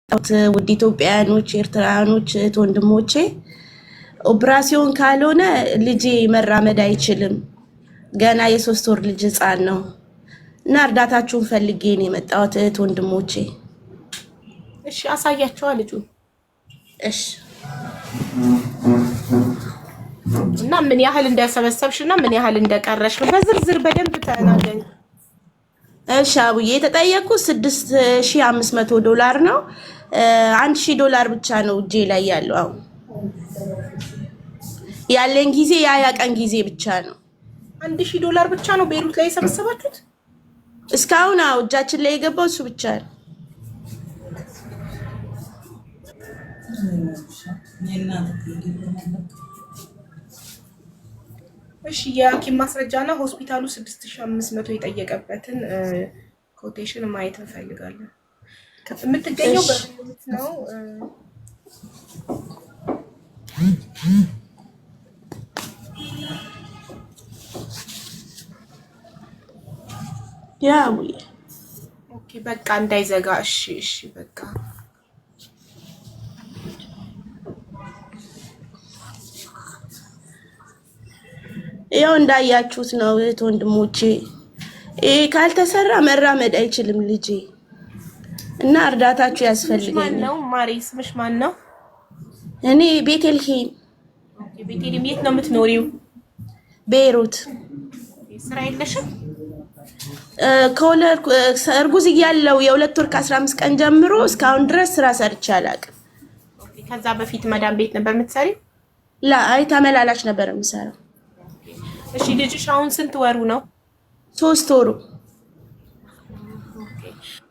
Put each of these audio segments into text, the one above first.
ውድ ኢትዮጵያውያኖች ኤርትራውያኖች ወንድሞቼ ኦፕራሲዮን ካልሆነ ልጄ መራመድ አይችልም። ገና የ3 ወር ልጅ ህፃን ነው እና እርዳታችሁን ፈልጌ ነው የመጣሁት ወንድሞቼ። እሺ አሳያቸዋ ልጁ። እሺ እና ምን ያህል እንደሰበሰብሽና ምን ያህል እንደቀረሽ በዝርዝር በደንብ ተናገሪ። እሺ አቡዬ የተጠየቁት $6500 ነው። $1000 ብቻ ነው እጄ ላይ ያለው። አሁን ያለን ጊዜ ያ ቀን ጊዜ ብቻ ነው። $1000 ብቻ ነው ቤሩት ላይ የሰበሰባችሁት እስካሁን? አዎ እጃችን ላይ የገባው እሱ ብቻ ነው። እሺ የሐኪም ማስረጃና ሆስፒታሉ 6500 የጠየቀበትን ኮቴሽን ማየት እንፈልጋለን። የምትገኘው በቤሩት ነው። ያ ኦኬ በቃ እንዳይዘጋ። እሺ በቃ ያው እንዳያችሁት ነው ወንድሞቼ። ካልተሰራ መራመድ አይችልም ልጄ እና እርዳታችሁ ያስፈልጋል። ማን ነው ማሪ? ስምሽ ማን ነው? እኔ ቤተልሔም። ኦኬ ቤተልሔም የት ነው የምትኖሪው? ቤይሩት። ስራ የለሽም? እርጉዝ እያለሁ የ2 ወር ከ15 ቀን ጀምሮ እስካሁን ድረስ ስራ ሰርቼ አላውቅም። ኦኬ ከዛ በፊት መዳም ቤት ነበር የምትሰሪው? አይ ተመላላሽ ነበር የምሰራው። እሺ ልጅሽ አሁን ስንት ወሩ ነው? 3 ወሩ።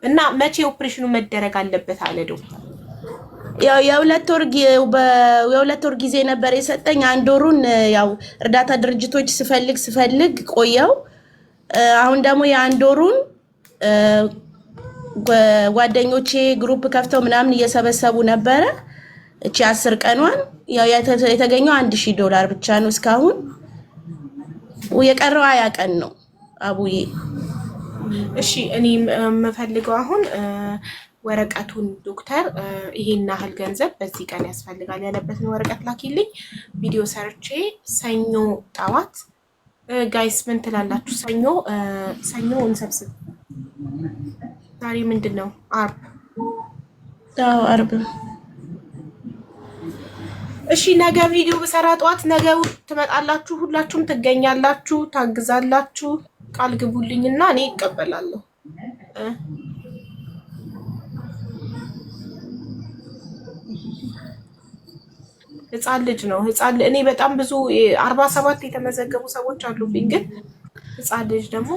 እና መቼ ኦፕሬሽኑ መደረግ አለበት አለ ዶክተር? ያው የ2 ወር ጊዜ ነበር የሰጠኝ። 1 ወሩን ያው እርዳታ ድርጅቶች ስፈልግ ቆየው። አሁን ደግሞ የ1 ወሩን ጓደኞቼ ግሩፕ ከፍተው ምናምን እየሰበሰቡ ነበረ። እቺ 10 ቀኗን ያው የተገኘው $1000 ብቻ ነው እስካሁን። የቀረው 20 ቀን ነው አቡዬ። እሺ እኔ የምፈልገው አሁን ወረቀቱን ዶክተር ይሄን ያህል ገንዘብ በዚህ ቀን ያስፈልጋል ያለበትን ወረቀት ላኪልኝ። ቪዲዮ ሰርቼ ሰኞ ጠዋት ጋይስ ምን ትላላችሁ? ሰኞ እንሰብስብ። ዛሬ ምንድነው? አርብ። አዎ አርብ። እሺ ነገ ቪዲዮ በሰራ ጠዋት ነገ ትመጣላችሁ፣ ሁላችሁም ትገኛላችሁ፣ ታግዛላችሁ። ቃል ግቡልኝና እኔ እቀበላለሁ። ህፃን ልጅ ነው። እኔ በጣም ብዙ 47 የተመዘገቡ ሰዎች አሉብኝ፣ ግን ህፃን ልጅ ደግሞ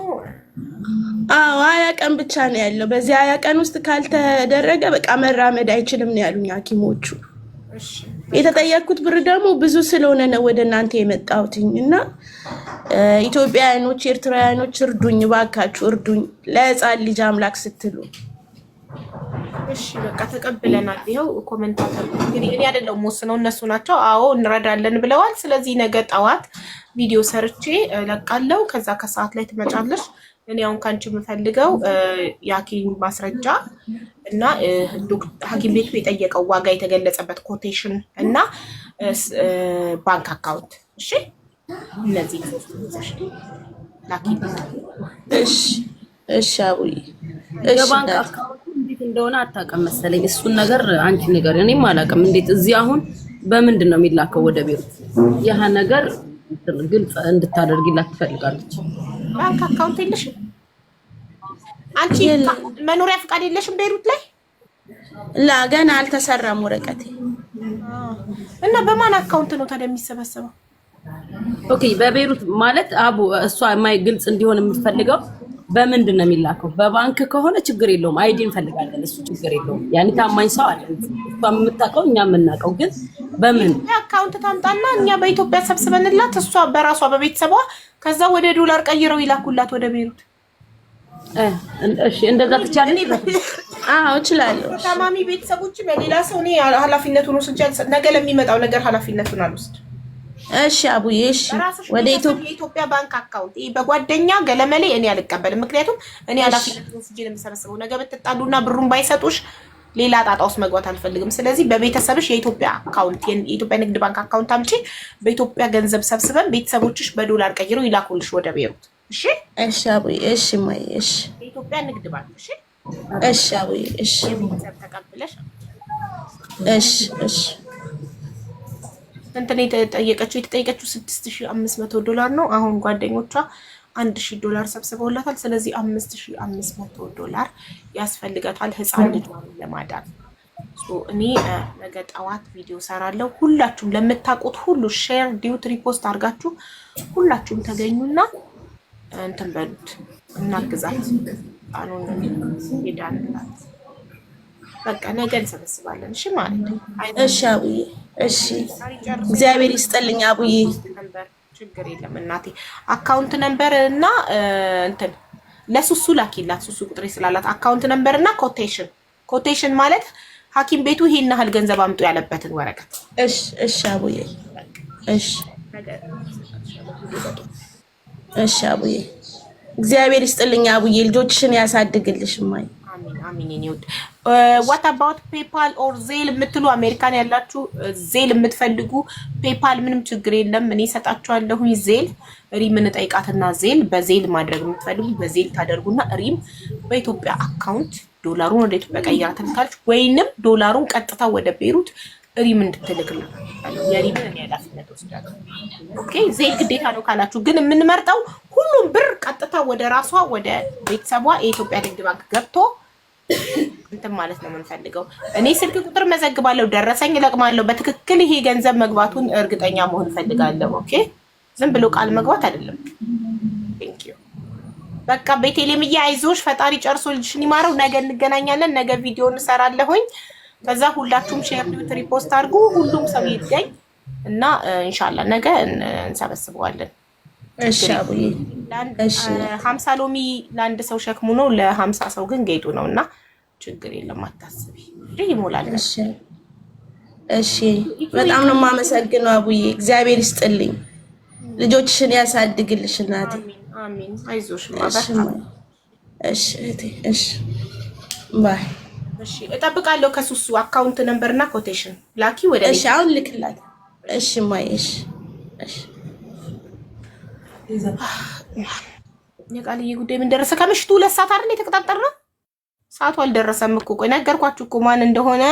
20 ቀን ብቻ ነው ያለው። በዚህ 20 ቀን ውስጥ ካልተደረገ በቃ መራመድ አይችልም ነው ያሉኝ ሐኪሞቹ። የተጠየቅኩት ብር ደግሞ ብዙ ስለሆነ ነው ወደ እናንተ የመጣሁትኝ እና ኢትዮጵያውያኖች ኤርትራውያኖች እርዱኝ፣ ባካችሁ እርዱኝ፣ ለህፃን ልጅ አምላክ ስትሉ። እሺ በቃ ተቀብለናል። ይኸው ኮሜንታተር እንግዲህ እኔ አይደለሁም ወስነው እነሱ ናቸው። አዎ እንረዳለን ብለዋል። ስለዚህ ነገ ጠዋት ቪዲዮ ሰርቼ ለቃለሁ። ከዛ ከሰዓት ላይ ትመጫለሽ። እኔ አሁን ካንቺ የምፈልገው የሐኪም ማስረጃ እና ሐኪም ቤቱ የጠየቀው ዋጋ የተገለጸበት ኮቴሽን እና ባንክ አካውንት። እሺ እነዚህ ላኪልኝ። እሺ አቡዬ። የባንክ አካውንት እንዴት እንደሆነ አታውቅም መሰለኝ። እሱን ነገር አንቺ ነገር እኔም አላውቅም። እንዴት እዚህ አሁን በምንድን ነው የሚላከው ወደ ቤሩት? ያ ነገር ግልጽ እንድታደርጊላት ትፈልጋለች። ባንክ አካውንት የለሽም አንቺ? መኖሪያ ፍቃድ የለሽም ቤሩት ላይ? ገና አልተሰራም ወረቀቴ። እና በማን አካውንት ነው ታዲያ የሚሰበሰበው? ኦኬ በቤሩት ማለት አቡ እሷ ማይ ግልጽ እንዲሆን የምትፈልገው በምንድን ነው የሚላከው? በባንክ ከሆነ ችግር የለውም፣ አይዲ እንፈልጋለን። እሱ ችግር የለውም። ያኔ ታማኝ ሰው አለ እሷ የምታውቀው እኛ የምናውቀው። ግን በምን አካውንት ታምጣና እኛ በኢትዮጵያ ሰብስበንላት እሷ በራሷ በቤተሰቧ ከዛ ወደ ዶላር ቀይረው ይላኩላት ወደ ቤሩት። እሺ እንደዛ ትቻለሽ? አዎ እችላለሁ። ታማሚ ቤተሰቦች በሌላ ሰው እኔ ኃላፊነቱን ወስጄ ነገ ለሚመጣው ነገር ኃላፊነቱን አልወስድ። እሺ አቡዬ እሺ። ወደ ኢትዮጵያ ባንክ አካውንት በጓደኛ ገለመሌ እኔ አልቀበልም። ምክንያቱም እኔ ኃላፊነቱን ወስጄ ለምሰበሰበው ነገ ብትጣሉና ብሩን ባይሰጡሽ ሌላ ጣጣ ውስጥ መግባት አልፈልግም። ስለዚህ በቤተሰብሽ የኢትዮጵያ አካውንት የኢትዮጵያ ንግድ ባንክ አካውንት አምጪ። በኢትዮጵያ ገንዘብ ሰብስበን ቤተሰቦችሽ በዶላር ቀይረው ይላኩልሽ ወደ ቤሩት። እሺ እሺ አቡዬ እሺ ማይ እሺ የኢትዮጵያ ንግድ ባንክ እሺ እሺ አቡዬ እሺ የቤተሰብ ተቀብለሽ እሺ እሺ እንትን የተጠየቀችው $6500 ነው። አሁን ጓደኞቿ $1000 ሰብስበውላታል። ስለዚህ $5500 ያስፈልጋታል ህፃን ልጇን ለማዳን። እኔ ነገ ጠዋት ቪዲዮ ሰራለሁ። ሁላችሁም ለምታውቁት ሁሉ ሼር ዲዩት ሪፖስት አድርጋችሁ ሁላችሁም ተገኙና እንትን በሉት እናግዛት። ቃኑን ይዳንላት። በቃ ነገ እንሰበስባለን። እሺ ማለት ነው። እሺ አቡዬ እሺ እግዚአብሔር ይስጥልኝ አቡዬ። ችግር የለም እናቴ። አካውንት ነምበር እና እንትን ለሱሱ ላኪላት። ሱሱ ቁጥሬ ስላላት አካውንት ነምበር እና ኮቴሽን ማለት ሐኪም ቤቱ ይሄን ያህል ገንዘብ አምጡ ያለበትን ወረቀት። እሺ እሺ አቡዬ እሺ እሺ አቡዬ እግዚአብሔር ይስጥልኝ አቡዬ። ልጆችሽን ያሳድግልሽ ማይ። አሜን አሜን። ይሁን what about PayPal or ዜል የምትሉ አሜሪካን ያላችሁ ዜል የምትፈልጉ ፔፓል ምንም ችግር የለም። እኔ ሰጣችኋለሁ። ዜል ሪምን ጠይቃትና ዜል በዜል ማድረግ የምትፈልጉ በዜል ታደርጉና ሪም በኢትዮጵያ አካውንት ዶላሩን ወደ ኢትዮጵያ ቀይራ ትልካለች፣ ወይንም ዶላሩን ቀጥታ ወደ ቤሩት ሪም እንድትልክልኝ የሪምን እኔ ኃላፊነት ወስዳለሁ። ኦኬ ዜል ግዴታ ነው ካላችሁ ግን የምንመርጠው ሁሉም ብር ቀጥታ ወደ ራሷ ወደ ቤተሰቧ የኢትዮጵያ ንግድ ባንክ ገብቶ እንትን ማለት ነው የምንፈልገው። እኔ ስልክ ቁጥር መዘግባለሁ፣ ደረሰኝ እለቅማለሁ። በትክክል ይሄ ገንዘብ መግባቱን እርግጠኛ መሆን ፈልጋለሁ። ኦኬ ዝም ብሎ ቃል መግባት አይደለም። ቴንክ ዩ በቃ ቤቴሌምዬ አይዞሽ፣ ፈጣሪ ጨርሶ ልጅሽን ይማረው። ነገ እንገናኛለን። ነገ ቪዲዮ እንሰራለሁኝ። ከዛ ሁላችሁም ሼር ዲዩት ሪፖስት አድርጉ። ሁሉም ሰው ይገኝ እና ኢንሻአላህ ነገ እንሰበስበዋለን። እሺ አቡዬ እሺ 50 ሎሚ ለአንድ ሰው ሸክሙ ነው፣ ለ50 ሰው ግን ጌጡ ነውና ችግር የለም አታስቢ። ይሞላል። እሺ እሺ በጣም ነው የማመሰግነው አቡዬ። እግዚአብሔር ይስጥልኝ፣ ልጆችሽን ያሳድግልሽ እናቴ። አሜን። አይዞሽ ማባታ። እሺ እህቴ እሺ ባይ። እሺ እጠብቃለሁ። ከሱሱ አካውንት ነምበርና ኮቴሽን ላኪ ወደ እሺ አሁን ልክላት። እሺ ማይ እሺ እሺ የቃልዬ ጉዳይ ምን ደረሰ? ከምሽቱ 2 ሰዓት አይደል የተቀጣጠርነው? ሰዓቱ አልደረሰም እኮ። ቆይ ነገርኳችሁ እኮ ማን እንደሆነ